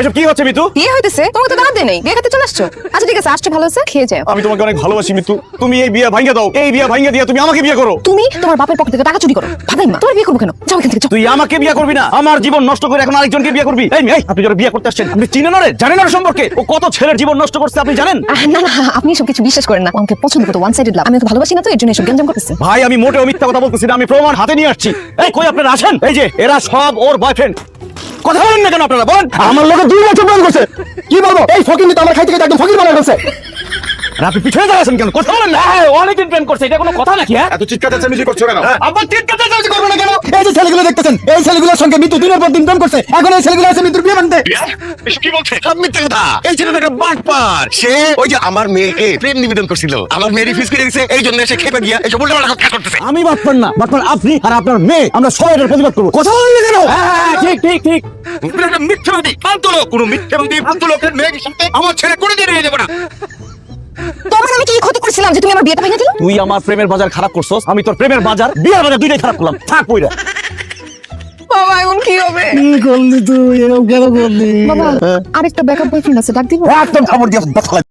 এসব কি হচ্ছে মিতু? বিয়ে হইতেছে, তোমাকে তো দাওয়াত দেই নাই, বিয়ে খেতে চলে আসছো। আচ্ছা ঠিক আছে, আসছে ভালো আছে, খেয়ে যাও। আমি তোমাকে অনেক ভালোবাসি মিতু, তুমি এই বিয়ে ভাঙিয়ে দাও। এই বিয়ে ভাঙিয়ে দিয়ে তুমি আমাকে বিয়ে করো। তুমি তোমার বাপের পকেট থেকে টাকা চুরি করো। ভাদাই মা, তোমার বিয়ে করবো কেন? যাও এখান থেকে যাও। তুই আমাকে বিয়ে করবি না, আমার জীবন নষ্ট করে এখন আরেকজনকে বিয়ে করবি? এই মেয়ে, আপনি যারা বিয়ে করতে আসছেন, আপনি চিনেন ওরে, জানেন ওর সম্পর্কে? ও কত ছেলের জীবন নষ্ট করছে আপনি জানেন? না না, আপনি সব কিছু বিশ্বাস করেন না। ও আমাকে পছন্দ করতো, ওয়ান সাইডেড লাভ। আমি ওকে ভালোবাসি না, তো এর জন্য এসব গেঞ্জাম করতেছে। ভাই আমি মোটেও মিথ্যা কথা বলতেছি না, আমি প্রমাণ হাতে নিয়ে আসছি। এই কই আপনারা আসেন, এই যে এরা সব ওর বয়ফ্রেন্ড। কথা বলেন না কেন আপনারা? বলেন। আমার লোকে 2 বছর প্রেম করছে। কি বলবো? এই ফকির তো আমার খাইতে খাইতে একদম ফকির বানায় ফেলছে। আর আপনি পিছনে দাঁড়াচ্ছেন কেন? কথা বলেন না। অনেকদিন প্রেম করছে, এটা কোনো কথা নাকি? হ্যাঁ, এত চিৎকার চেঁচামেচি করছো কেন? আবার চিৎকার চেঁচামেচি করবো না কেন? এই যে ছেলেগুলো দেখতেছেন, এই ছেলেগুলোর সঙ্গে মৃত্যু দিনের পর দিন প্রেম করছে। এখন এই ছেলেগুলো আছে মৃত্যুর বিয়ে মানতে। এসব কি বলছে? সব মিথ্যে কথা। এই ছেলেটা একটা বাটপার। সে ওই যে আমার মেয়েকে প্রেম নিবেদন করছিল, আমার মেয়ের ফিস করে দিয়েছে, এই জন্য সে খেপে গিয়া এসব উল্টাপাল্টা কথা করতেছে। আমি বাটপার না, বাটপার আপনি আর আপনার মেয়ে। আমরা সবাই এটার প্রতিবাদ করবো। কথা বলেন না কেন? ঠিক ঠিক ঠিক। তুমি একটা মিথ্যাবাদী, ফালতু লোক। কোনো মিথ্যাবাদী, ফালতু লোকের মেয়ের সাথে আমার ছেলে করে দিয়ে নিয়ে যাবো না। তোমার আমি কি ক্ষতি করছিলাম যে তুমি আমার বিয়েটা ভেঙে দিলে? তুই আমার প্রেমের বাজার খারাপ করছস, আমি তোর প্রেমের বাজার, বিয়ের বাজার দুইটাই খারাপ করলাম। থাক পইরা। বাবা এখন কি হবে? কি করলি তুই? এরকম কেন করলি? বাবা আরেকটা ব্যাকআপ বয়ফ্রেন্ড আছে, ডাক দিব? একদম খবর দিয়ে